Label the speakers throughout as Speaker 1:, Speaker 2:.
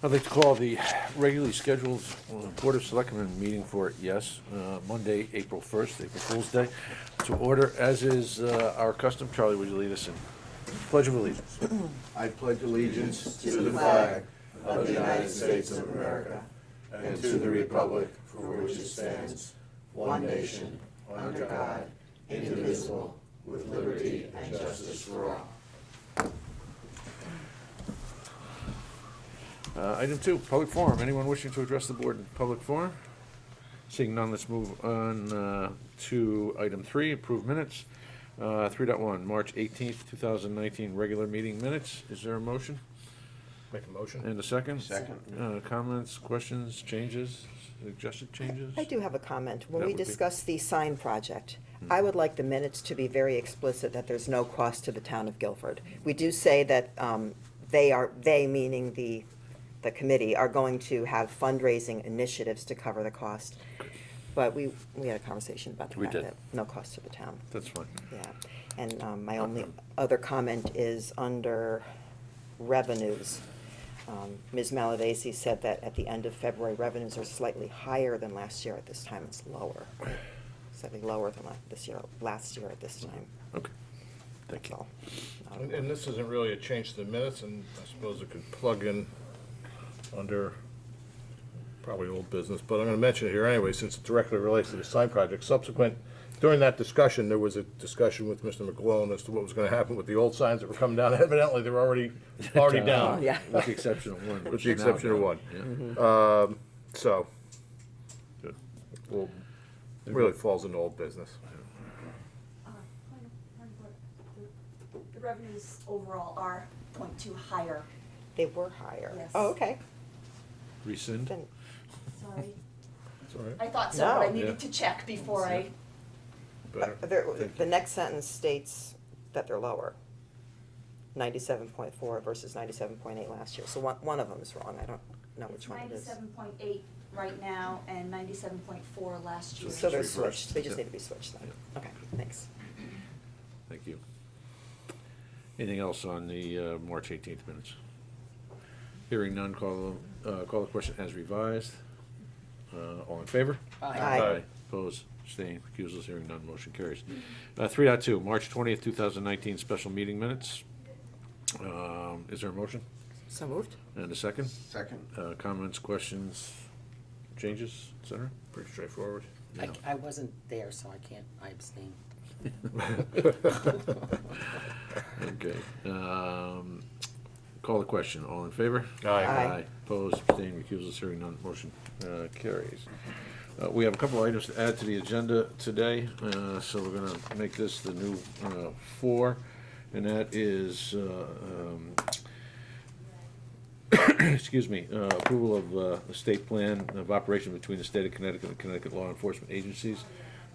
Speaker 1: I'd like to call the regularly scheduled Board of Selectmen meeting for, Monday, April 1st, April Fool's Day, to order, as is our custom. Charlie, would you lead us in Pledge of Allegiance?
Speaker 2: I pledge allegiance to the flag of the United States of America and to the republic for which it stands, one nation, under God, indivisible, with liberty and justice for all.
Speaker 1: Item 2, public forum. Anyone wishing to address the board in public forum? Seeing none, let's move on to item 3, approved minutes. 3.1, March 18th, 2019, regular meeting minutes. Is there a motion?
Speaker 3: Make a motion.
Speaker 1: And a second?
Speaker 2: Second.
Speaker 1: Comments, questions, changes, suggested changes?
Speaker 4: I do have a comment. When
Speaker 1: That
Speaker 4: we
Speaker 1: would be-
Speaker 4: discuss the sign project, I would like the minutes to be very explicit that there's no cost to the town of Guilford. We do say that they meaning the committee, are going to have fundraising initiatives to cover the cost. But we had a conversation about the
Speaker 1: We
Speaker 4: fact
Speaker 1: did.
Speaker 4: that no cost to the town.
Speaker 1: That's fine.
Speaker 4: Yeah, and my only other comment is under revenues. Ms. Malavasi said that at the end of February, revenues are slightly higher than last year. At this time, it's lower. Slightly lower than last year at this time.
Speaker 1: Okay, thank
Speaker 4: That's
Speaker 1: you.
Speaker 4: all. Not a
Speaker 3: And
Speaker 4: problem.
Speaker 3: this isn't really a change to the minutes, and I suppose it could plug in under probably old business, but I'm gonna mention it here anyway, since it directly relates to the sign project. During that discussion, there was a discussion with Mr. McGlone as to what was gonna happen with the old signs that were coming down. Evidently, they were already down.
Speaker 4: Yeah.
Speaker 1: With the exception of one.
Speaker 3: With
Speaker 1: which
Speaker 3: the
Speaker 1: is now
Speaker 3: exception of
Speaker 1: down.
Speaker 3: one.
Speaker 1: Yeah.
Speaker 3: So,
Speaker 1: Good.
Speaker 3: well, it really falls into old business.
Speaker 5: The revenues overall are 0.2 higher.
Speaker 4: They were higher.
Speaker 5: Yes.
Speaker 4: Oh, okay.
Speaker 1: Rescind?
Speaker 4: Then,
Speaker 5: Sorry.
Speaker 3: That's all right.
Speaker 5: I thought so, but I
Speaker 4: No.
Speaker 5: needed to check before I,
Speaker 3: Better.
Speaker 1: Thank
Speaker 4: the next sentence states that they're lower. 97.4 versus 97.8 last year. So one of them is wrong. I don't know which
Speaker 5: it's
Speaker 4: one it is.
Speaker 5: 97.8 right now and 97.4 last year.
Speaker 4: So they're
Speaker 1: Just reversed.
Speaker 4: switched. They just
Speaker 1: Yeah.
Speaker 4: need to be switched then.
Speaker 1: Yeah.
Speaker 4: Okay, thanks.
Speaker 1: Thank you. Anything else on the March 18th minutes? Hearing none, call the question as revised. All in favor?
Speaker 4: Aye.
Speaker 1: Opposed, abstained, recusals, hearing none, motion carries. 3.2, March 20th, 2019, special meeting minutes. Is there a motion?
Speaker 4: So moved?
Speaker 1: And a second?
Speaker 2: Second.
Speaker 1: Comments, questions, changes, et cetera?
Speaker 3: Pretty straightforward.
Speaker 1: Yeah.
Speaker 6: I wasn't there, so I abstain.
Speaker 1: Okay. Call the question. All in favor?
Speaker 4: Aye.
Speaker 1: Opposed, abstained, recusals, hearing none, motion carries. We have a couple items to add to the agenda today, so we're gonna make this the new 4, and that is, excuse me, approval of the state plan of operation between the state of Connecticut and Connecticut law enforcement agencies.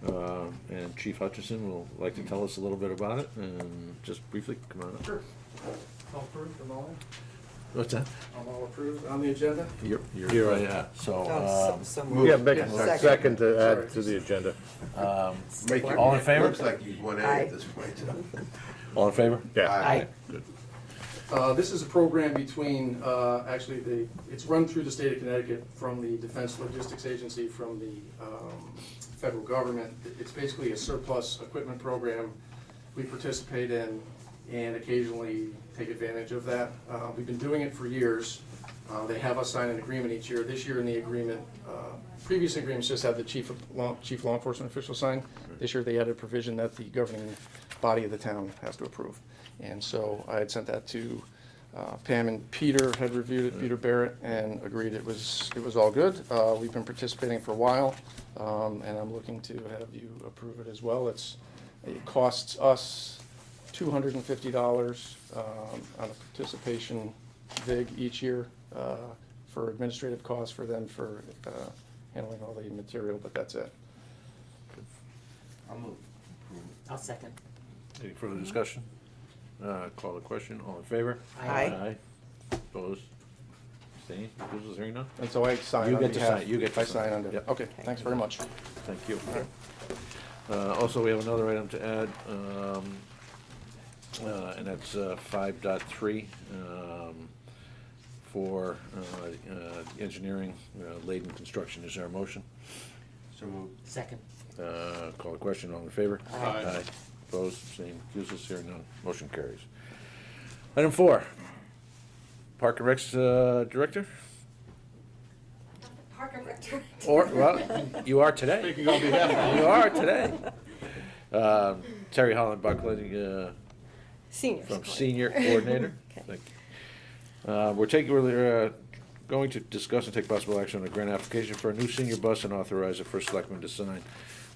Speaker 1: And Chief Hutchison will like to tell us a little bit about it, and just briefly, come on up.
Speaker 7: Sure. All approved, I'm all,
Speaker 1: What's that?
Speaker 7: I'm all approved on the agenda.
Speaker 1: You're right, yeah,
Speaker 4: Oh,
Speaker 1: so,
Speaker 4: so
Speaker 3: Yeah,
Speaker 4: moved.
Speaker 3: make a
Speaker 4: Second.
Speaker 3: second to add
Speaker 7: Sorry.
Speaker 3: to the agenda.
Speaker 2: Make your-
Speaker 1: All in favor?
Speaker 2: Looks like you went A
Speaker 4: Aye.
Speaker 2: at this point.
Speaker 1: all in favor?
Speaker 3: Yeah.
Speaker 4: Aye.
Speaker 1: Good.
Speaker 7: This is a program between, it's run through the state of Connecticut from the Defense Logistics Agency from the federal government. It's basically a surplus equipment program we participate in and occasionally take advantage of that. We've been doing it for years. They have us sign an agreement each year. This year in the agreement, previous agreements just had the chief law enforcement official sign. This year they added a provision that the governing body of the town has to approve. And so I had sent that to Pam, and Peter had reviewed it, Peter Barrett, and agreed it was all good. We've been participating for a while, and I'm looking to have you approve it as well. It costs us $250 on a participation VIG each year for administrative costs for them for handling all the material, but that's it.
Speaker 2: I'll move.
Speaker 6: I'll second.
Speaker 1: Any further discussion? Call the question, all in favor?
Speaker 4: Aye.
Speaker 1: Opposed, abstained, recusals, hearing none?
Speaker 7: And so I sign
Speaker 1: You
Speaker 7: on
Speaker 1: get to
Speaker 7: behalf.
Speaker 1: sign, you get to
Speaker 7: I
Speaker 1: sign.
Speaker 7: sign under,
Speaker 1: Yep.
Speaker 7: okay, thanks very much.
Speaker 1: Thank you. Also, we have another item to add, and that's 5.3, for engineering, laden construction. Is there a motion?
Speaker 2: So moved.
Speaker 6: Second.
Speaker 1: Call the question, all in favor?
Speaker 3: Aye.
Speaker 1: Opposed, abstained, recusals, hearing none, motion carries. Item 4, Park and Rec's Director?
Speaker 5: Park and Rec Director.
Speaker 1: Or, well, you are today.
Speaker 3: Speaking on behalf of
Speaker 1: You are today. Terry Holland Buckland,
Speaker 8: Senior.
Speaker 1: from Senior Coordinator.
Speaker 8: Okay.
Speaker 1: Thank you. We're going to discuss and take possible action on a grant application for a new senior bus and authorize it for Selectmen to sign.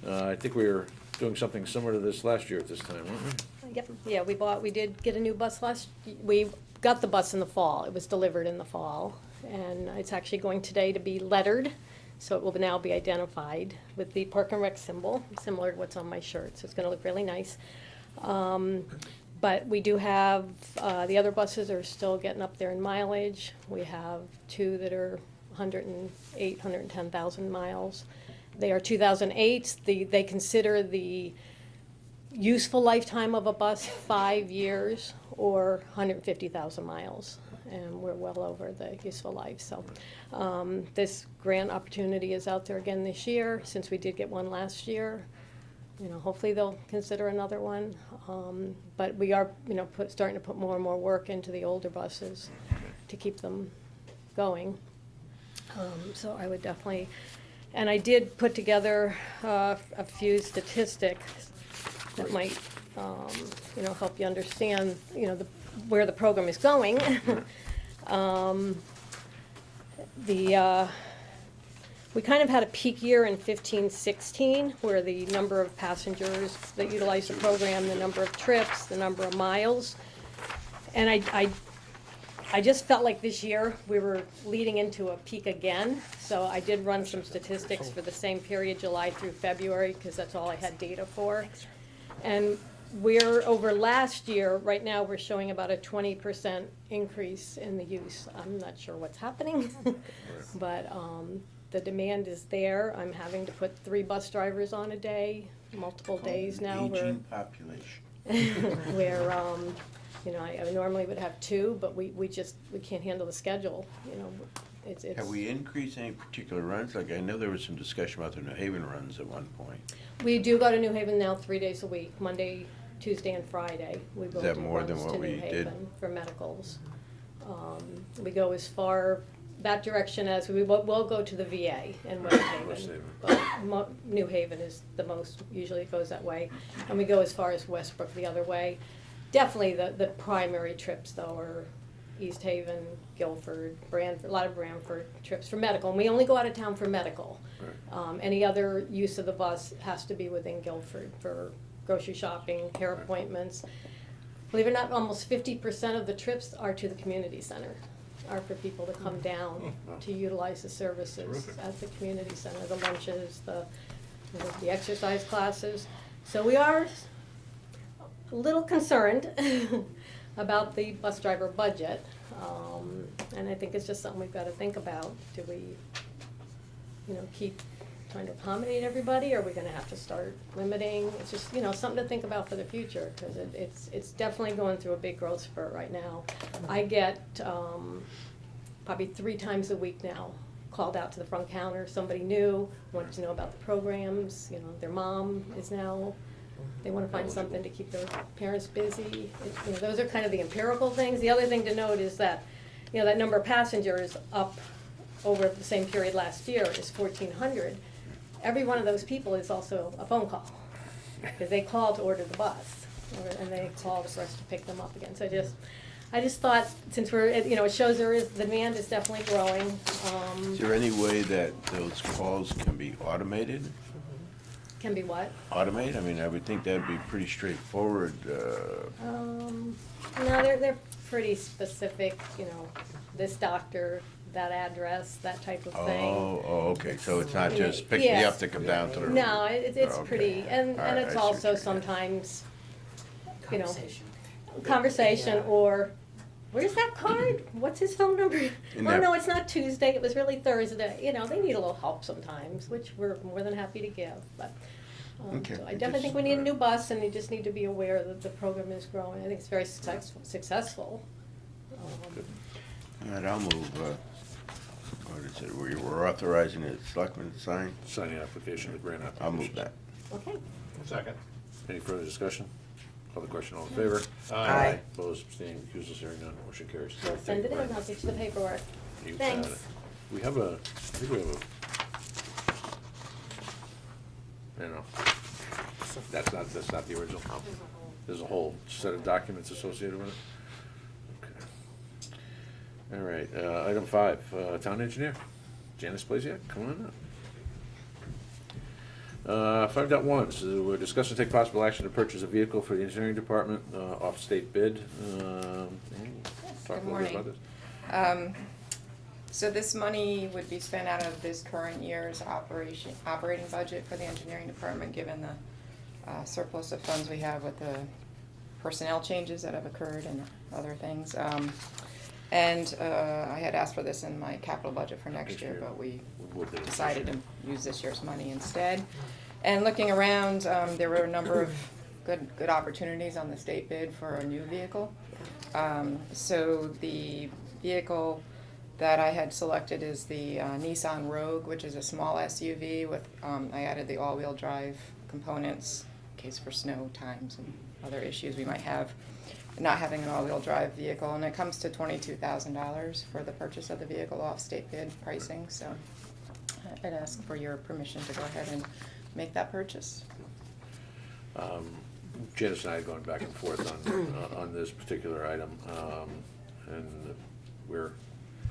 Speaker 1: I think we were doing something similar to this last year at this time, weren't we?
Speaker 8: Yep, yeah, we did get a new bus we got the bus in the fall. It was delivered in the fall. And it's actually going today to be lettered, so it will now be identified with the Park and Rec symbol, similar to what's on my shirt, so it's gonna look really nice. But we do have, the other buses are still getting up there in mileage. We have 2 that are 108, 110,000 miles. They are 2008s. They consider the useful lifetime of a bus 5 years or 150,000 miles. And we're well over the useful life, so. This grant opportunity is out there again this year, since we did get one last year. You know, hopefully they'll consider another one. But we are, starting to put more and more work into the older buses to keep them going. So I would definitely, and I did put together a few statistics that might, help you understand, where the program is going. We kind of had a peak year in 15-16, where the number of passengers that utilized the program, the number of trips, the number of miles. And I just felt like this year we were leading into a peak again. So I did run some statistics for the same period, July through February, because that's all I had data for. And we're over last year, right now, we're showing about a 20% increase in the use. I'm not sure what's happening, but the demand is there. I'm having to put 3 bus drivers on a day, multiple days now.
Speaker 2: Aging population.
Speaker 8: Where, I normally would have 2, but we can't handle the schedule, it's.
Speaker 2: Have we increased any particular runs? Like, I know there was some discussion about the New Haven runs at one point.
Speaker 8: We do go to New Haven now 3 days a week, Monday, Tuesday, and Friday. We will
Speaker 2: that
Speaker 8: do
Speaker 2: more than
Speaker 8: runs
Speaker 2: what
Speaker 8: to
Speaker 2: we
Speaker 8: New
Speaker 2: did?
Speaker 8: Haven for medicals. We go as far that direction as we'll go to the VA in West Haven. But New Haven is the most, usually it goes that way. And we go as far as Westbrook the other way. Definitely the primary trips though are East Haven, Guilford, Branford, a lot of Branford trips for medical. And we only go out of town for medical. Any other use of the bus has to be within Guilford for grocery shopping, hair appointments. Believe it or not, almost 50% of the trips are to the community center, are for people to come down to utilize the services at the community center, the lunches, the exercise classes. So we are a little concerned about the bus driver budget, and I think it's just something we've got to think about. Do we, keep trying to accommodate everybody, or are we gonna have to start limiting? It's just, something to think about for the future, because it's definitely going through a big growth spurt right now. I get, probably 3 times a week now, called out to the front counter, somebody new, wanted to know about the programs, their mom is now, they wanna find something to keep their parents busy. Those are kind of the empirical things. The other thing to note is that, that number of passengers up over the same period last year is 1,400. Every one of those people is also a phone call, because they call to order the bus, and they call for us to pick them up again. So I just thought, since it shows the demand is definitely growing.
Speaker 2: Is there any way that those calls can be automated?
Speaker 8: Can be what?
Speaker 2: Automate? I mean, I would think that'd be pretty straightforward.
Speaker 8: No, they're pretty specific, this doctor, that address, that type of thing.
Speaker 2: Oh, okay, so it's not just pick me
Speaker 8: Yes.
Speaker 2: up to come down to the.
Speaker 8: No, it's
Speaker 2: Okay.
Speaker 8: pretty, and
Speaker 2: All right, I
Speaker 8: it's
Speaker 2: see what
Speaker 8: also
Speaker 2: you're saying.
Speaker 8: sometimes,
Speaker 6: Conversation.
Speaker 8: conversation,
Speaker 6: Yeah.
Speaker 8: or, where's that card? What's his phone number?
Speaker 2: In
Speaker 8: Oh,
Speaker 2: that-
Speaker 8: no, it's not Tuesday, it was really Thursday. They need a little help sometimes, which we're more than happy to give, but.
Speaker 2: Okay.
Speaker 8: So I definitely think we need a new bus, and you just need to be aware that the program is growing. I think it's very successful.
Speaker 2: All right, I'll move, what is it, we're authorizing the selectmen to sign?
Speaker 1: Signing application, the grant application.
Speaker 2: I'll move that.
Speaker 4: Okay.
Speaker 3: Second.
Speaker 1: Any further discussion? Call the question, all in favor?
Speaker 4: Aye.
Speaker 1: Opposed, abstaining, recusals, hearing none, motion carries.
Speaker 8: I'll send it in, I'll get you the paperwork.
Speaker 1: You got
Speaker 8: Thanks.
Speaker 1: it. We have I think we have I don't know. That's not the original. There's a whole set of documents associated with it. Okay. All right, item 5, town engineer, Janice Blasiak, come on up. 5.1, so we're discussing take possible action to purchase a vehicle for the engineering department, off state bid. Talk a little bit about this.
Speaker 9: So this money would be spent out of this current year's operating budget for the engineering department, given the surplus of funds we have with the personnel changes that have occurred and other things. And I had asked for this in my capital budget for next year, but we decided to use this year's money instead. And looking around, there were a number of good opportunities on the state bid for a new vehicle. So the vehicle that I had selected is the Nissan Rogue, which is a small SUV with, I added the all-wheel drive components in case for snow times and other issues we might have, not having an all-wheel drive vehicle. And it comes to $22,000 for the purchase of the vehicle off state bid pricing. So I'd ask for your permission to go ahead and make that purchase.
Speaker 1: Janice and I had gone back and forth on this particular item, and we're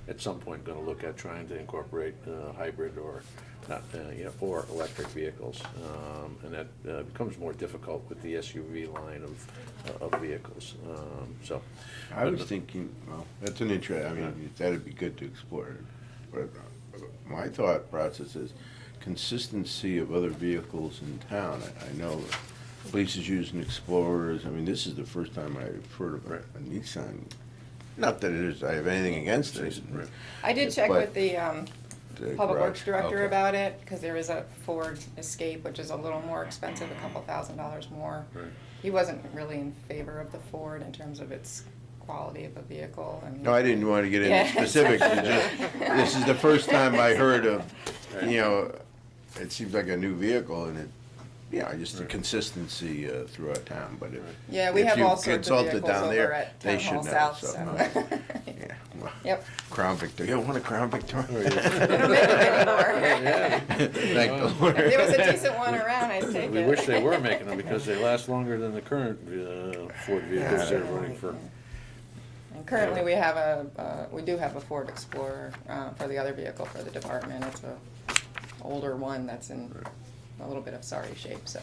Speaker 1: at some point gonna look at trying to incorporate hybrid or not, or electric vehicles. And that becomes more difficult with the SUV line of vehicles, so.
Speaker 2: I was thinking, well, that's an I mean, that'd be good to explore it. But my thought process is consistency of other vehicles in town. I know police is using Explorers. I mean, this is the first time I've heard of a Nissan. Not that I have anything against it.
Speaker 1: Right.
Speaker 9: I did check
Speaker 2: But
Speaker 9: with the Public
Speaker 2: garage,
Speaker 9: Works Director
Speaker 2: okay.
Speaker 9: about it, because there is a Ford Escape, which is a little more expensive, a couple $1,000s more.
Speaker 1: Right.
Speaker 9: He wasn't really in favor of the Ford in terms of its quality of a vehicle.
Speaker 2: No, I didn't want to get into
Speaker 9: Yeah.
Speaker 2: specifics. This is the first time I heard of, it seems like a new vehicle and just the consistency throughout town, but
Speaker 9: Yeah, we
Speaker 2: if
Speaker 9: have
Speaker 2: you've
Speaker 9: all sorts of
Speaker 2: consulted
Speaker 9: vehicles
Speaker 2: down
Speaker 9: over
Speaker 2: there,
Speaker 9: at
Speaker 2: they
Speaker 9: Town
Speaker 2: should
Speaker 9: Hall
Speaker 2: know,
Speaker 9: South,
Speaker 2: so.
Speaker 9: so.
Speaker 2: Yeah, well,
Speaker 9: Yep.
Speaker 2: Crown Victoria, you want a Crown Victoria?
Speaker 9: They don't make them anymore.
Speaker 2: Thank the Lord.
Speaker 9: If there was a decent one around, I'd take it.
Speaker 1: We wish they were making them, because they last longer than the current Ford vehicles they're running for.
Speaker 9: And currently, we do have a Ford Explorer for the other vehicle for the department. It's a older one that's in a little bit of sorry shape, so.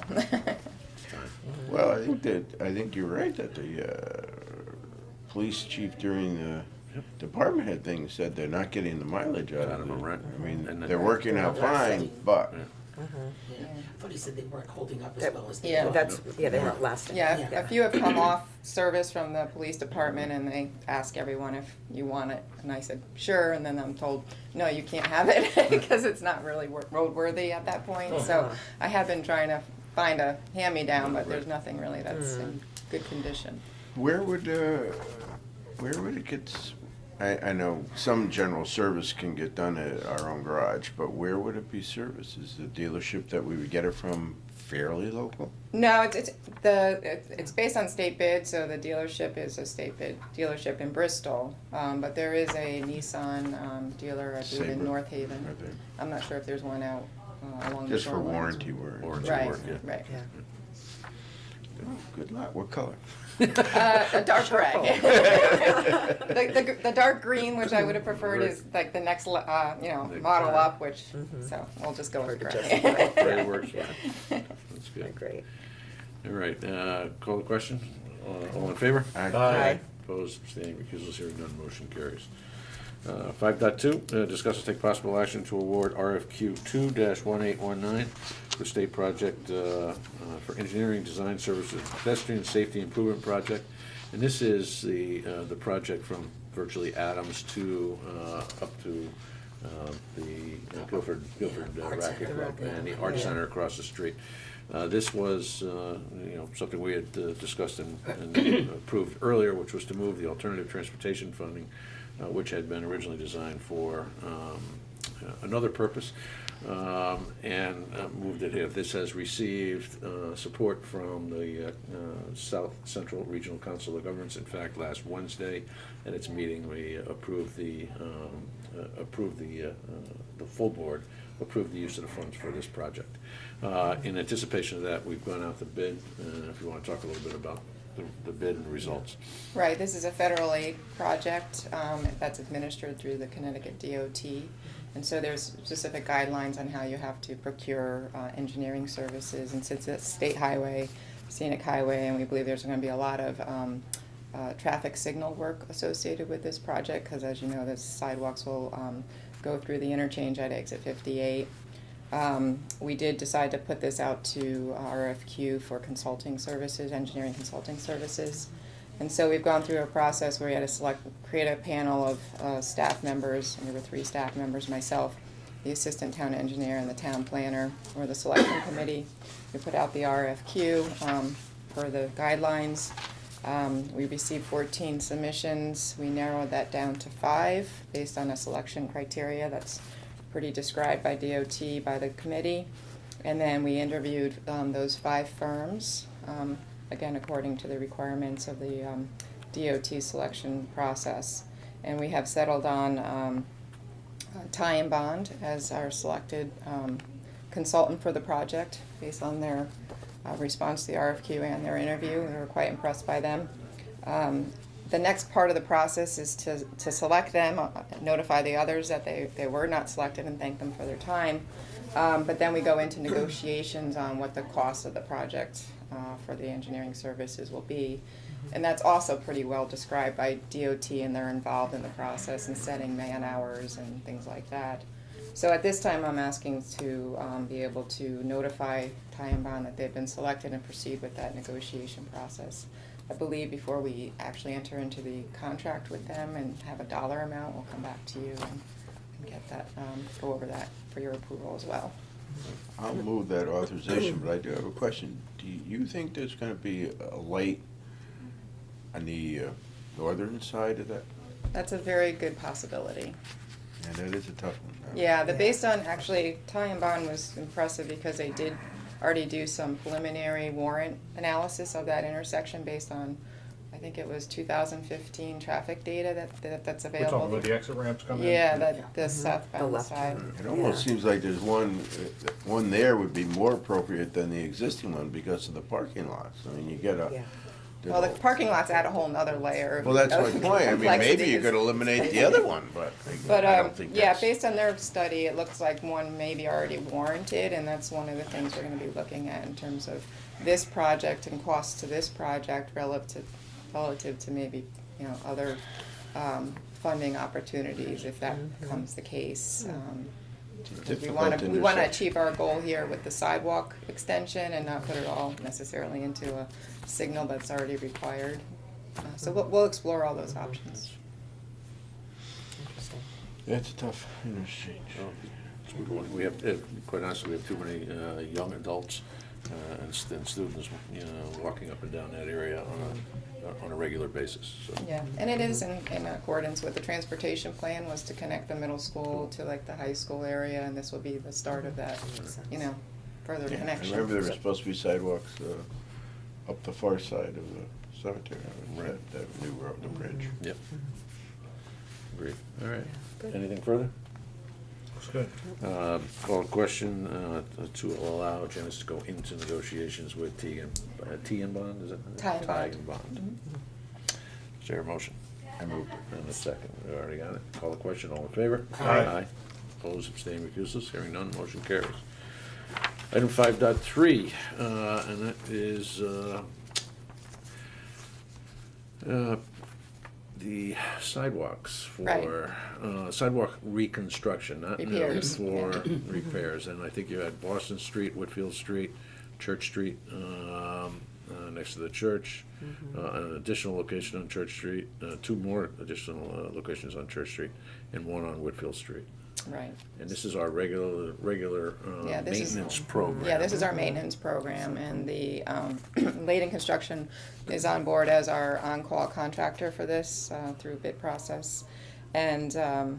Speaker 2: Well, I think you're right that the police chief during the department head thing said they're not getting the mileage out of
Speaker 1: them,
Speaker 2: it.
Speaker 1: right.
Speaker 2: I mean,
Speaker 1: And
Speaker 2: they're working out fine, but
Speaker 6: Yeah, I thought he said they weren't holding up as
Speaker 4: That-
Speaker 6: well as they
Speaker 9: Yeah.
Speaker 6: thought.
Speaker 4: They're not lasting.
Speaker 9: Yeah,
Speaker 6: Yeah.
Speaker 9: a few have come off service from the police department, and they ask everyone if you want it, and I said, sure, and then I'm told, no, you can't have it, because it's not really roadworthy at that point, so I have been trying to find a hand-me-down, but there's nothing really that's in good condition.
Speaker 2: where would it get, I know some general service can get done at our own garage, but where would it be serviced? Is the dealership that we would get it from fairly local?
Speaker 9: No, it's based on state bid, so the dealership is a state bid dealership in Bristol, but there is a Nissan dealer, I believe, in
Speaker 2: Sabre.
Speaker 9: North Haven.
Speaker 2: Are there?
Speaker 9: I'm not sure if there's one out along the
Speaker 2: Just for
Speaker 9: shorelines.
Speaker 2: warranty work.
Speaker 1: Warranty
Speaker 9: Right,
Speaker 1: work, yeah.
Speaker 9: right.
Speaker 2: Good luck. What color?
Speaker 9: A dark gray. The dark green, which I would have preferred, is like the next, model up, which, so we'll just go with
Speaker 4: Hard to
Speaker 9: gray.
Speaker 4: justify.
Speaker 1: Gray works, fine. That's good.
Speaker 4: Great.
Speaker 1: All right, call the question. All in favor?
Speaker 2: Aye.
Speaker 1: Opposed, abstaining, recusals, hearing none, motion carries. 5.2, discuss and take possible action to award RFQ 2-1819 for state project for engineering design services, pedestrian safety improvement project. And this is the project from virtually Adams to up to the Guilford
Speaker 6: Art
Speaker 1: Racket
Speaker 6: Center.
Speaker 1: Club and the Art
Speaker 6: Yeah.
Speaker 1: Center across the street. This was, something we had discussed and approved earlier, which was to move the alternative transportation funding which had been originally designed for another purpose, and moved it here. This has received support from the South Central Regional Council of Governments. In fact, last Wednesday at its meeting, we approved the full board approved the use of the funds for this project. In anticipation of that, we've gone out to bid. If you want to talk a little bit about the bid and the results.
Speaker 9: Right, this is a federal aid project that's administered through the Connecticut DOT. And so there's specific guidelines on how you have to procure engineering services. And since it's state highway, scenic highway, and we believe there's going to be a lot of traffic signal work associated with this project, because as you know, the sidewalks will go through the interchange at exit 58. We did decide to put this out to RFQ for consulting services, engineering consulting services. And so we've gone through a process where we had to create a panel of staff members, and there were 3 staff members, myself, the assistant town engineer, and the town planner, or the Selectmen committee. We put out the RFQ for the guidelines. We received 14 submissions. We narrowed that down to 5 based on a selection criteria that's pretty described by DOT, by the committee. And then we interviewed those 5 firms, again, according to the requirements of the DOT selection process. And we have settled on Ty and Bond as our selected consultant for the project based on their response to the RFQ and their interview. We were quite impressed by them. The next part of the process is to select them, notify the others that they were not selected, and thank them for their time. But then we go into negotiations on what the cost of the project for the engineering services will be. And that's also pretty well described by DOT, and they're involved in the process and setting man hours and things like that. So at this time, I'm asking to be able to notify Ty and Bond that they've been selected and proceed with that negotiation process. I believe before we actually enter into the contract with them and have a dollar amount, we'll come back to you and get that, go over that for your approval as well.
Speaker 2: I'll move that authorization, but I do have a question. Do you think there's gonna be a light on the northern side of that?
Speaker 9: That's a very good possibility.
Speaker 2: And that is a tough one.
Speaker 9: Yeah, based on, actually, Ty and Bond was impressive because they did already do some preliminary warrant analysis of that intersection based on, I think it was 2015 traffic data that's
Speaker 3: We're
Speaker 9: available.
Speaker 3: talking about the exit ramps coming in?
Speaker 9: Yeah, the southbound
Speaker 4: left
Speaker 9: side.
Speaker 2: It almost seems like there's one there would be more appropriate than the existing one because of the parking lots. I mean, you get a.
Speaker 4: Yeah.
Speaker 9: Well, the parking lot's add a whole nother layer of.
Speaker 2: Well, that's my
Speaker 9: of
Speaker 2: point. I mean, maybe you
Speaker 9: complexity.
Speaker 2: could eliminate the other one, but
Speaker 9: But,
Speaker 2: I don't think
Speaker 9: yeah,
Speaker 2: that's.
Speaker 9: based on their study, it looks like one may be already warranted, and that's one of the things we're gonna be looking at in terms of this project and costs to this project relative to maybe, other, funding opportunities, if that becomes the case. Because we wanna achieve our goal here with the sidewalk extension and not put it all necessarily into a signal that's already required. So we'll explore all those options.
Speaker 4: Interesting.
Speaker 2: That's a tough interchange.
Speaker 1: We have, quite honestly, we have too many young adults and students, walking up and down that area on a regular basis, so.
Speaker 9: Yeah, and it is in accordance with the transportation plan, was to connect the middle school to like the high school area, and this will be the start of that, further
Speaker 2: Yeah, I
Speaker 9: connection.
Speaker 2: remember there were supposed to be sidewalks up the far side of the cemetery, that new road, the bridge.
Speaker 1: Yep. Agreed. All right. Anything further?
Speaker 3: Looks good.
Speaker 1: Call a question to allow Janice to go into negotiations with T and Bond, is it?
Speaker 9: Ty and Bond.
Speaker 1: and Bond.
Speaker 9: Mhm.
Speaker 1: Is there a motion?
Speaker 2: I moved it.
Speaker 1: And a second. We already got it. Call the question. All in favor?
Speaker 3: Aye.
Speaker 1: Opposed, abstaining, recusals. Hearing none, motion carries. Item 5.3, and that is the sidewalks for, sidewalk reconstruction, not new,
Speaker 9: Repairs,
Speaker 1: for repairs. And I think you had Boston Street, Whitfield Street, Church Street, next to the church, an additional location on Church Street, 2 more additional locations on Church Street, and 1 on Whitfield Street.
Speaker 9: Right.
Speaker 1: And this is our regular
Speaker 9: Yeah, this is-
Speaker 1: maintenance program.
Speaker 9: Yeah, this is our maintenance program, and the Layden Construction is on board as our on-call contractor for this through bid process. And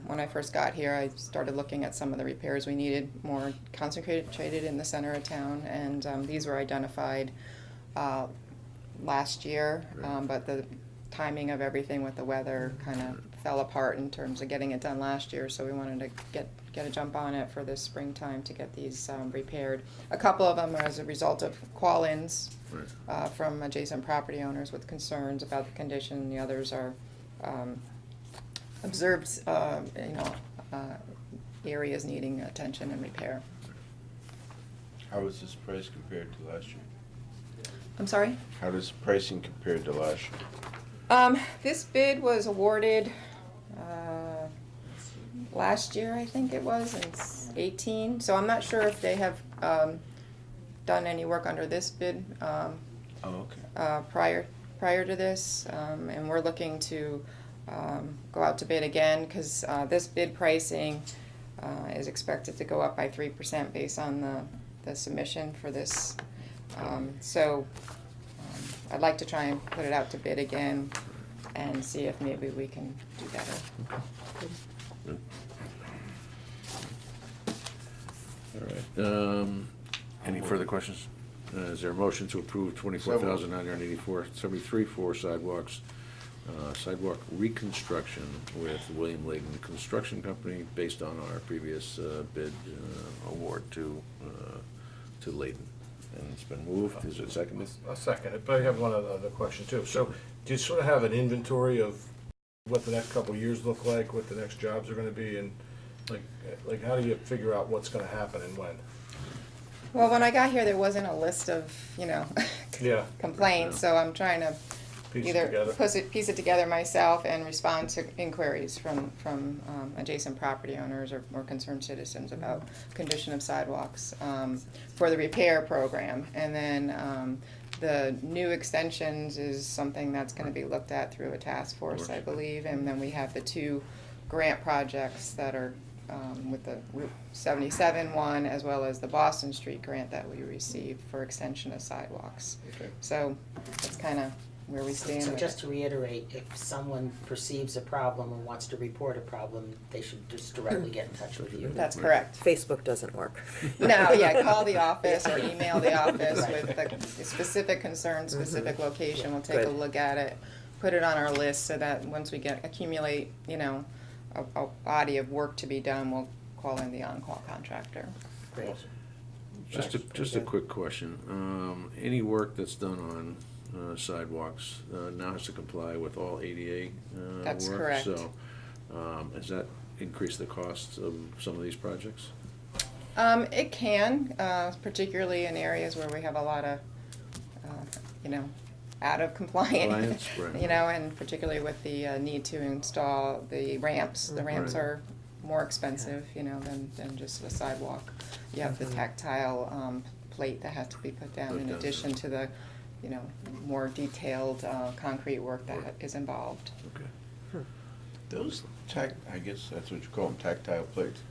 Speaker 9: when I first got here, I started looking at some of the repairs we needed more concentrated in the center of town, and these were identified last year, but the timing of everything with the weather kind of fell apart in terms of getting it done last year, so we wanted to get a jump on it for this springtime to get these repaired. A couple of them are as a result of call-ins from adjacent property owners with concerns about the condition. The others are observed, areas needing attention and repair.
Speaker 2: How is this price compared to last year?
Speaker 9: I'm sorry?
Speaker 2: How does pricing compared to last year?
Speaker 9: This bid was awarded last year, I think it was, in 18. So I'm not sure if they have done any work under this bid prior to this, and we're looking to go out to bid again because this bid pricing is expected to go up by 3% based on the submission for this. I'd like to try and put it out to bid again and see if maybe we can do better.
Speaker 1: All right. Any further questions? Is there a motion to approve $24,984.73 for sidewalks, sidewalk reconstruction with William Layton Construction Company based on our previous bid award to Layton? And it's been moved. Is it seconded?
Speaker 3: I'll second it, but I have one other question too. So do you sort of have an inventory of what the next couple of years look like, what the next jobs are gonna be, and like how do you figure out what's gonna happen and when?
Speaker 9: Well, when I got here, there wasn't a list of,
Speaker 3: Yeah.
Speaker 9: complaints, so I'm trying to
Speaker 3: Piece it
Speaker 9: either
Speaker 3: together.
Speaker 9: piece it together myself and respond to inquiries from adjacent property owners or concerned citizens about condition of sidewalks for the repair program. And then the new extensions is something that's going to be looked at through a task force, I believe. And then we have the 2 grant projects that are with the Route 77 one, as well as the Boston Street grant that we received for extension of sidewalks.
Speaker 1: Okay.
Speaker 9: So that's kind of where we stand.
Speaker 6: So
Speaker 9: with
Speaker 6: just
Speaker 9: it.
Speaker 6: to reiterate, if someone perceives a problem and wants to report a problem, they should just directly get in touch with you.
Speaker 9: That's correct.
Speaker 4: Facebook doesn't work.
Speaker 9: No, yeah, call the office or email the office with the specific concern, specific location. We'll take a
Speaker 4: Good.
Speaker 9: look at it, put it on our list so that once we accumulate, a body of work to be done, we'll call in the on-call contractor.
Speaker 6: Great.
Speaker 1: Just a quick question. Any work that's done on sidewalks now has to comply with all ADA work?
Speaker 9: That's correct.
Speaker 1: So has that increased the costs of some of these projects?
Speaker 9: It can, particularly in areas where we have a lot of, out of compliance,
Speaker 1: Right.
Speaker 9: and particularly with the need to install the ramps. The ramps
Speaker 1: Right.
Speaker 9: are more expensive, than just a sidewalk. You have the tactile plate that has to be put down in addition to the, more detailed concrete work that is involved.
Speaker 1: Okay.
Speaker 2: Those I guess that's what you call them, tactile plates.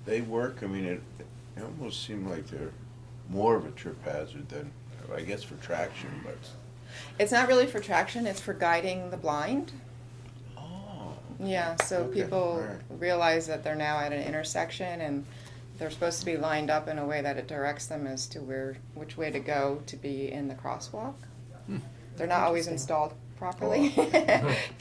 Speaker 2: They work, I mean, it almost seem like they're more of a trip hazard than, I guess, for traction, but.
Speaker 9: It's not really for traction, it's for guiding the blind.
Speaker 2: Oh.
Speaker 9: Yeah, so
Speaker 2: Okay,
Speaker 9: people
Speaker 2: alright.
Speaker 9: realize that they're now at an intersection and they're supposed to be lined up in a way that it directs them as to which way to go to be in the crosswalk. They're not always installed properly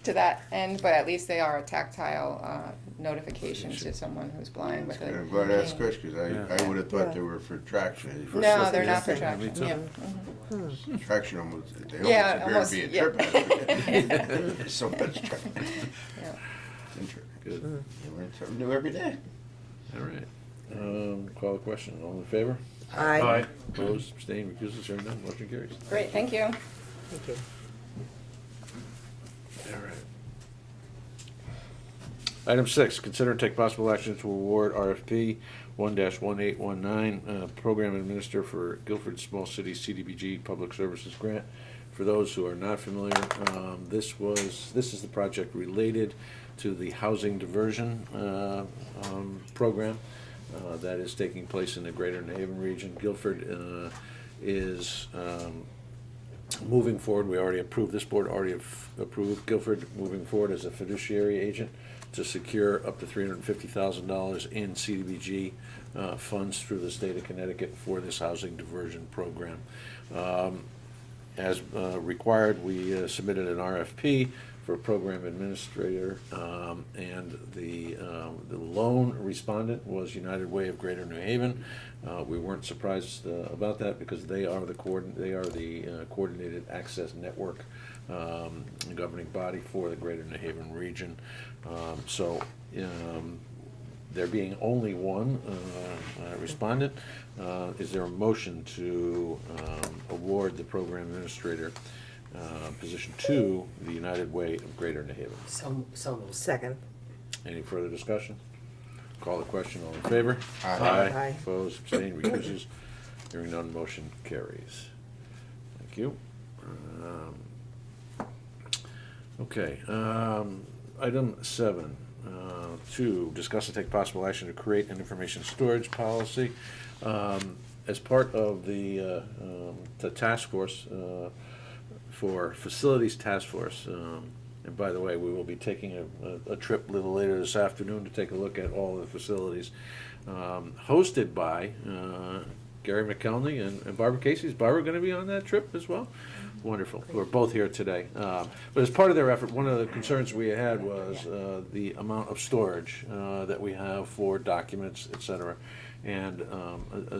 Speaker 9: to that end, but at least they are a tactile notification to someone who's blind with
Speaker 2: I'm
Speaker 9: it.
Speaker 2: glad I asked questions, because
Speaker 1: Yeah.
Speaker 2: I would have thought they were for traction.
Speaker 9: No, they're not for
Speaker 1: Yeah, me
Speaker 9: traction,
Speaker 1: too.
Speaker 9: yeah.
Speaker 2: Traction almost, they
Speaker 9: Yeah,
Speaker 2: almost appear to be a
Speaker 9: almost,
Speaker 2: trip hazard. There's so much traction.
Speaker 9: Yeah.
Speaker 2: Interesting.
Speaker 1: Good.
Speaker 2: You learn something new every day.
Speaker 1: All right. Call the question. All in favor?
Speaker 4: Aye.
Speaker 1: Opposed, abstained, recused, hearing none, motion carries.
Speaker 9: Great, thank you.
Speaker 4: Thank you.
Speaker 1: All right. Item 6, consider and take possible action to award RFP 1-1819, Program Administrator for Guilford Small City CDBG Public Services Grant. For those who are not familiar, this is the project related to the housing diversion program that is taking place in the greater New Haven region. Guilford is moving forward, we already approved, this board already approved Guilford moving forward as a fiduciary agent to secure up to $350,000 in CDBG funds through the state of Connecticut for this housing diversion program. As required, we submitted an RFP for a program administrator, and the lone respondent was United Way of Greater New Haven. We weren't surprised about that because they are the coordinated access network governing body for the Greater New Haven region. There being only one respondent, is there a motion to award the program administrator position to the United Way of Greater New Haven?
Speaker 6: So moved.
Speaker 4: Second.
Speaker 1: Any further discussion? Call the question, all in favor?
Speaker 2: Aye.
Speaker 4: Aye.
Speaker 1: Opposed, abstained, recuses. Hearing none, motion carries. Thank you. Okay, item 7, to discuss and take possible action to create an information storage policy. As part of the task force, for facilities task force, and by the way, we will be taking a trip a little later this afternoon to take a look at all the facilities, hosted by Gary McKelney and Barbara Casey. Is Barbara going to be on that trip as well? Wonderful. We're both here today. But as part of their effort, one of the concerns we had was the amount of storage that we have for documents, et cetera, and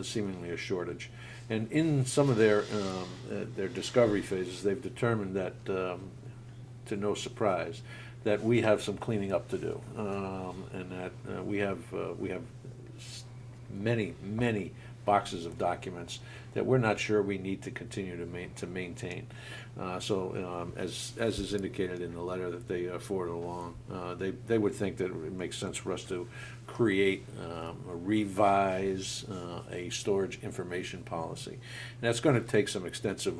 Speaker 1: seemingly a shortage. And in some of their discovery phases, they've determined that, to no surprise, that we have some cleaning up to do, and that we have many boxes of documents that we're not sure we need to continue to maintain. As is indicated in the letter that they forwarded along, they would think that it makes sense for us to create, revise a storage information policy. And that's going to take some extensive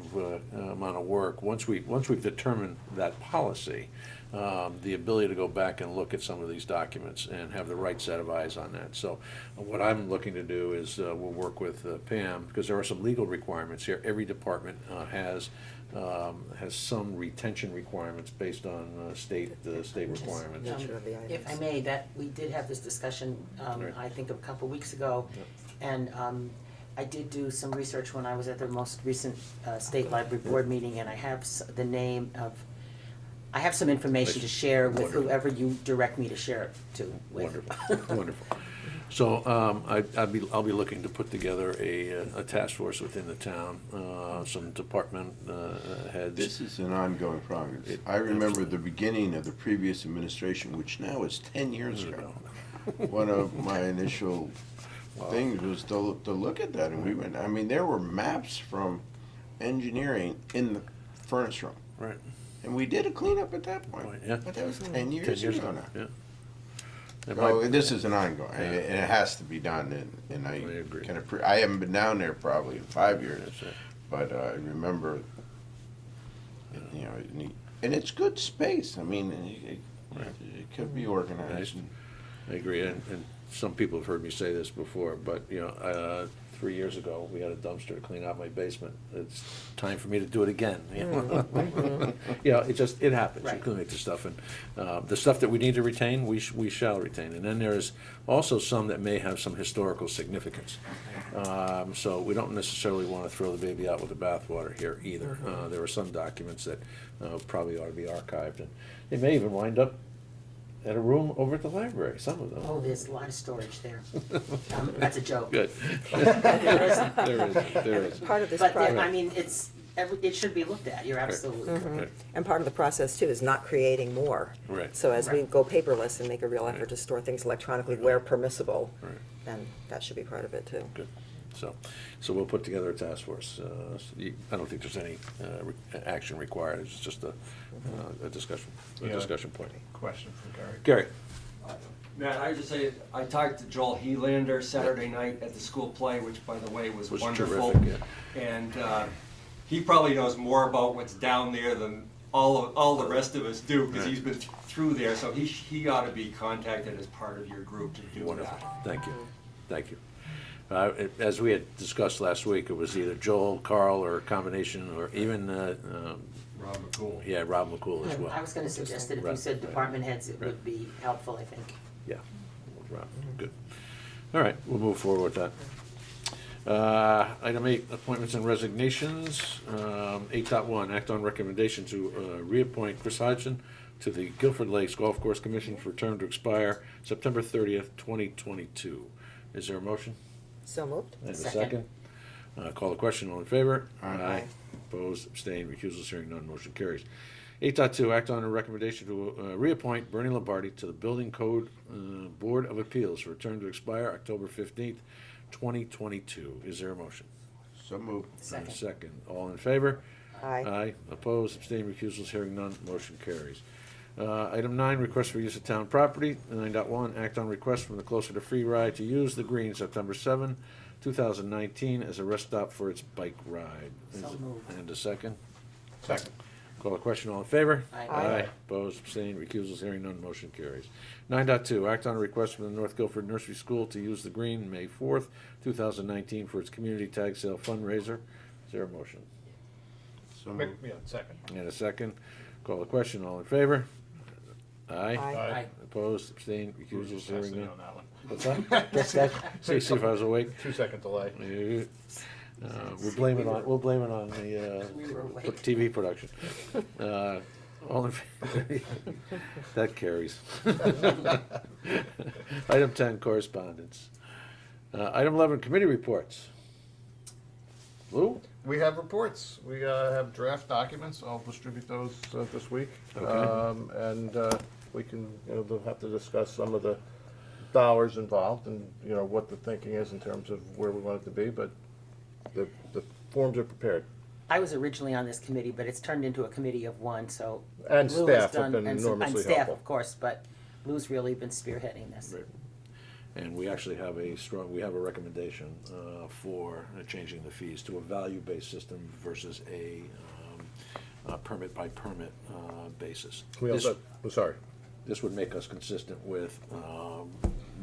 Speaker 1: amount of work. Once we've determined that policy, the ability to go back and look at some of these documents and have the right set of eyes on that. So what I'm looking to do is we'll work with Pam, because there are some legal requirements here. Every department has some retention requirements based on state requirements.
Speaker 4: Nature of the items.
Speaker 6: If I may, that, we did have this discussion,
Speaker 1: Right.
Speaker 6: I think a couple weeks ago. And I did do some research when I was at the most recent State Library Board meeting, and I have the name of, I have some information to share with
Speaker 1: Wonderful.
Speaker 6: whoever you direct me to share it to with.
Speaker 1: Wonderful, wonderful. So I'll be looking to put together a task force within the town, some department heads.
Speaker 2: This is an ongoing progress.
Speaker 1: It-
Speaker 2: I remember the beginning of the previous administration, which now is 10 years ago. One of my initial things was to look at that, and we went, I mean, there were maps from engineering in the furnace room.
Speaker 1: Right.
Speaker 2: And we did a cleanup at that point.
Speaker 1: Right, yeah.
Speaker 2: But that was 10
Speaker 1: 10
Speaker 2: years
Speaker 1: years
Speaker 2: ago
Speaker 1: ago,
Speaker 2: now.
Speaker 1: yeah. It
Speaker 2: So
Speaker 1: might-
Speaker 2: this is an ongoing, and it has to be done, and I
Speaker 1: agree.
Speaker 2: can I haven't been down there probably in 5 years,
Speaker 1: That's it.
Speaker 2: but I remember, and it's good space. I mean, it could be organized.
Speaker 1: I agree, and some people have heard me say this before, but, 3 years ago, we had a dumpster to clean out my basement. It's time for me to do it again. It happens. You
Speaker 6: Right.
Speaker 1: can make the stuff, and the stuff that we need to retain, we shall retain. And then there's also some that may have some historical significance. So we don't necessarily want to throw the baby out with the bathwater here either. There are some documents that probably ought to be archived, and they may even wind up at a room over at the library, some of them.
Speaker 6: Oh, there's a lot of storage there. That's a joke.
Speaker 1: Good.
Speaker 6: There isn't.
Speaker 1: There is.
Speaker 4: Part of this
Speaker 6: But there,
Speaker 4: project.
Speaker 6: I mean, it should be looked at, you're absolutely correct.
Speaker 1: Right.
Speaker 4: And part of the process too is not creating more.
Speaker 1: Right.
Speaker 4: So as we
Speaker 6: Right.
Speaker 4: go paperless and make a real effort to store things electronically where permissible,
Speaker 1: Right.
Speaker 4: then that should be part of it too.
Speaker 1: Good. So we'll put together a task force. I don't think there's any action required. It's just a discussion point.
Speaker 10: Question for Gary.
Speaker 1: Gary?
Speaker 10: Matt, I just say, I talked to Joel Helander Saturday night at the school play, which by the way was wonderful.
Speaker 1: Terrific,
Speaker 10: And he probably knows more about what's down there than all the rest of us do, because
Speaker 1: Right.
Speaker 10: he's been through there, so he ought to be contacted as part of your group to do
Speaker 1: Wonderful.
Speaker 10: that.
Speaker 1: Thank you. Thank you. As we had discussed last week, it was either Joel, Carl, or a combination, or even,
Speaker 3: Rob McCool.
Speaker 1: yeah, Rob McCool as well.
Speaker 6: I was gonna suggest that if you
Speaker 1: Right.
Speaker 6: said department heads, it would be helpful, I think.
Speaker 1: Yeah, Rob, good. All right, we'll move forward with that. Item 8, appointments and resignations. 8.1, act on recommendation to reappoint Chris Hodgson to the Guilford Lakes Golf Course Commission for term to expire September 30th, 2022. Is there a motion?
Speaker 4: So moved.
Speaker 1: And a
Speaker 6: Second.
Speaker 1: second? Call the question, all in favor?
Speaker 4: Aye.
Speaker 1: Opposed, abstained, recusals, hearing none, motion carries. 8.2, act on a recommendation to reappoint Bernie Lombardi to the Building Code Board of Appeals for a term to expire October 15th, 2022. Is there a motion?
Speaker 2: So moved.
Speaker 1: And a
Speaker 6: Second.
Speaker 1: second. All in favor?
Speaker 4: Aye.
Speaker 1: Aye. Opposed, abstained, recusals, hearing none, motion carries. Item 9, request for use of town property. 9.1, act on request from the Closer to Free Ride to use the green September 7, 2019 as a rest stop for its bike ride.
Speaker 6: So moved.
Speaker 1: And a second.
Speaker 3: Second.
Speaker 1: Call the question, all in favor?
Speaker 6: Aye.
Speaker 4: Aye.
Speaker 1: Opposed, abstained, recusals, hearing none, motion carries. 9.2, act on a request from the North Guilford Nursery School to use the green May 4th, 2019 for its community tag sale fundraiser. Is there a motion?
Speaker 2: So moved.
Speaker 3: Yeah, second.
Speaker 1: And a second. Call the question, all in favor? Aye.
Speaker 4: Aye.
Speaker 6: Aye.
Speaker 1: Opposed, abstained, recusals,
Speaker 3: Just
Speaker 1: hearing
Speaker 3: passing
Speaker 1: none.
Speaker 3: on that one.
Speaker 1: What's that? Just that? See if I was awake.
Speaker 3: 2-second delay.
Speaker 1: We'll blame it on the
Speaker 6: We were awake.
Speaker 1: TV production. All in favor? That carries. Item 10, correspondence. Item 11, committee reports. Lou?
Speaker 3: We have reports. We have draft documents. I'll distribute those this week.
Speaker 1: Okay.
Speaker 3: And we can, they'll have to discuss some of the dollars involved and, what the thinking is in terms of where we want it to be, but the forms are prepared.
Speaker 6: I was originally on this committee, but it's turned into a committee of one, so.
Speaker 3: And
Speaker 6: Lou has
Speaker 3: staff have
Speaker 6: done-
Speaker 3: been
Speaker 6: and
Speaker 3: enormously
Speaker 6: staff,
Speaker 3: helpful.
Speaker 6: of course, but Lou's really been spearheading this.
Speaker 1: Right. And we actually have we have a recommendation for changing the fees to a value-based system versus a permit-by-permit basis.
Speaker 3: We also, I'm sorry.
Speaker 1: This would make us consistent with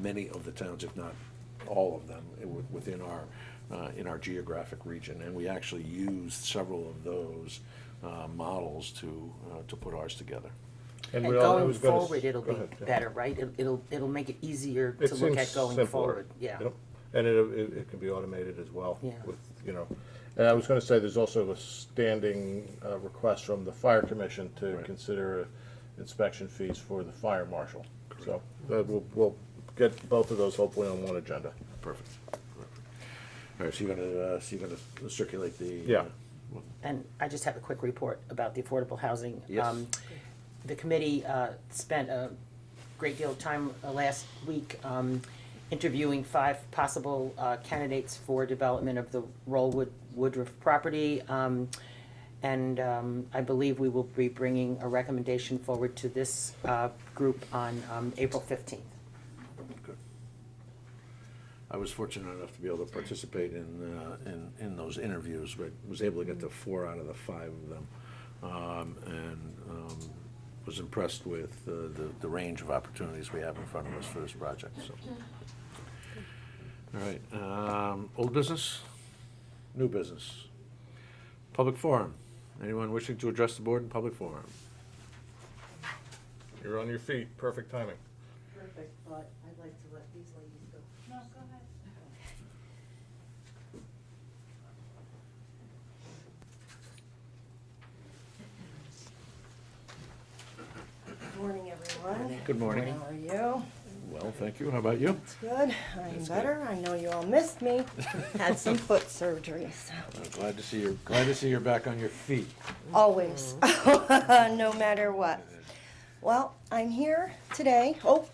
Speaker 1: many of the towns, if not all of them, within in our geographic region. And we actually used several of those models to put ours together.
Speaker 6: And
Speaker 3: I
Speaker 6: going
Speaker 3: was gonna
Speaker 6: forward, it'll
Speaker 3: go
Speaker 6: be
Speaker 3: ahead, yeah.
Speaker 6: better, right? It'll make it easier
Speaker 3: It
Speaker 6: to look
Speaker 3: seems
Speaker 6: at going
Speaker 3: simpler,
Speaker 6: forward, yeah.
Speaker 3: And it can be automated as well.
Speaker 6: Yeah.
Speaker 3: With, and I was gonna say, there's also a standing request from the fire commission to
Speaker 1: Right.
Speaker 3: consider inspection fees for the fire marshal. So we'll get both of those hopefully on one agenda.
Speaker 1: Perfect. All right, so you're gonna circulate the.
Speaker 3: Yeah.
Speaker 6: And I just have a quick report about the affordable housing.
Speaker 1: Yes.
Speaker 6: The committee spent a great deal of time last week interviewing 5 possible candidates for development of the Rollwood Woodruff property. And I believe we will be bringing a recommendation forward to this group on April 15th.
Speaker 1: Good. I was fortunate enough to be able to participate in those interviews, but was able to get to 4 out of the 5 of them. And was impressed with the range of opportunities we have in front of us for this project, so. All right, old business, new business. Public forum. Anyone wishing to address the board in public forum?
Speaker 3: You're on your feet, perfect timing.
Speaker 4: Perfect, but I'd like to let these ladies go.
Speaker 5: No, go ahead.
Speaker 11: Good morning, everyone.
Speaker 1: Good morning.
Speaker 11: How are you?
Speaker 1: Well, thank you. How about you?
Speaker 11: It's good. I'm better. I know you all missed me. Had some foot surgery, so
Speaker 1: Glad to see you're back on your feet.
Speaker 11: always, no matter what. Well, I'm here today. Oh,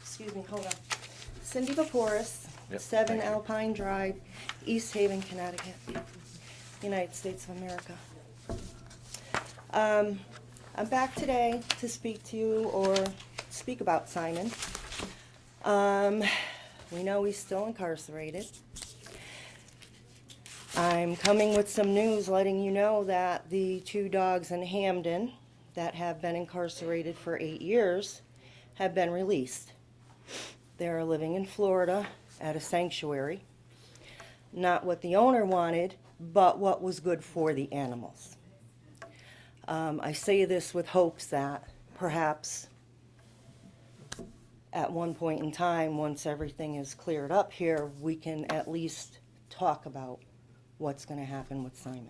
Speaker 11: excuse me, hold on. Cindy Vaporis,
Speaker 1: Yep,
Speaker 11: 7
Speaker 1: thank you.
Speaker 11: Alpine Drive, East Haven, Connecticut, United States of America. I'm back today to speak to you or speak about Simon. We know he's still incarcerated. I'm coming with some news letting you know that the 2 dogs in Hamden that have been incarcerated for 8 years have been released. They're living in Florida at a sanctuary. not what the owner wanted, but what was good for the animals. I say this with hopes that perhaps at one point in time, once everything is cleared up here, we can at least talk about what's going to happen with Simon.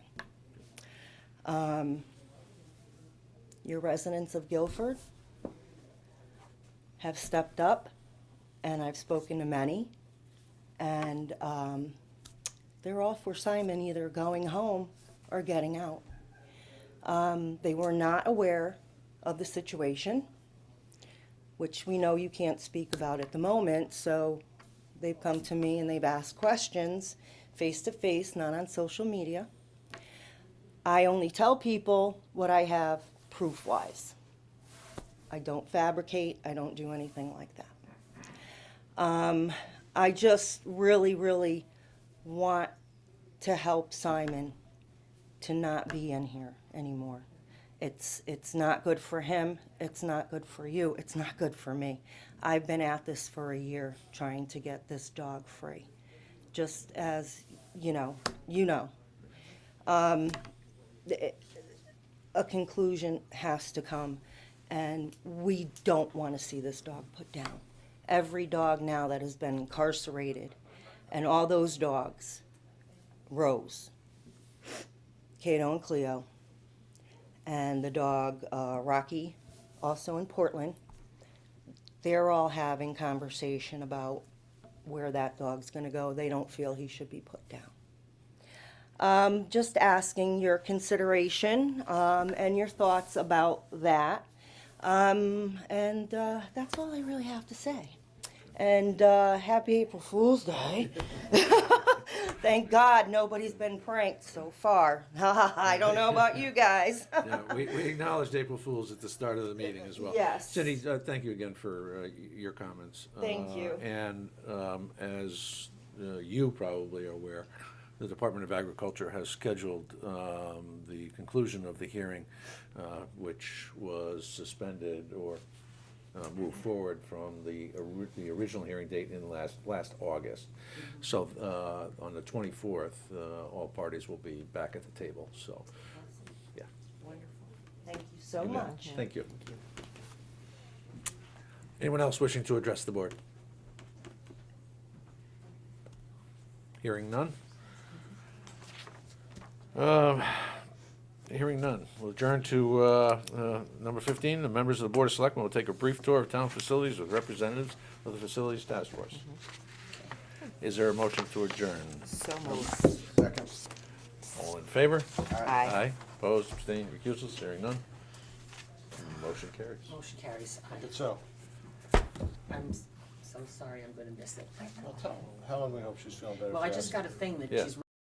Speaker 11: Your residents of Guilford have stepped up, and I've spoken to many, and they're all for Simon either going home or getting out. They were not aware of the situation, which we know you can't speak about at the moment, so they've come to me and they've asked questions face to face, not on social media. I only tell people what I have proof-wise. I don't fabricate, I don't do anything like that. I just really, really want to help Simon to not be in here anymore. It's not good for him, it's not good for you, it's not good for me. I've been at this for a year trying to get this dog free. Just as, you know. A conclusion has to come, and we don't want to see this dog put down. Every dog now that has been incarcerated, and all those dogs, Rose, Cato and Cleo, and the dog Rocky, also in Portland, they're all having conversation about where that dog's going to go. They don't feel he should be put down. Just asking your consideration and your thoughts about that. And that's all I really have to say. And happy April Fool's Day. Thank God nobody's been pranked so far. I don't know about you guys.
Speaker 1: Yeah, we acknowledged April Fools at the start of the meeting as well.
Speaker 11: Yes.
Speaker 1: Cindy, thank you again for your comments.
Speaker 11: Thank you.
Speaker 1: And as you probably are aware, the Department of Agriculture has scheduled the conclusion of the hearing, which was suspended or moved forward from the original hearing date in last August. So on the 24th, all parties will be back at the table. So, yeah.
Speaker 11: Wonderful. Thank you so
Speaker 1: Amen.
Speaker 11: much.
Speaker 1: Thank you. Anyone else wishing to address the board? Hearing none? Hearing none. We'll adjourn to number 15. The members of the Board of Selectmen will take a brief tour of town facilities with representatives of the Facilities Task Force. Is there a motion to adjourn?
Speaker 4: So moved.
Speaker 2: Second.
Speaker 1: All in favor?
Speaker 4: Aye.
Speaker 1: Opposed, abstained, recusals? Hearing none? Motion carries.
Speaker 6: Motion carries.
Speaker 3: So,
Speaker 6: I'm so sorry I'm gonna miss it.
Speaker 3: well, tell Helen we hope she's feeling better.
Speaker 6: Well, I
Speaker 3: fast.
Speaker 6: just got a thing that
Speaker 1: Yeah.
Speaker 6: she's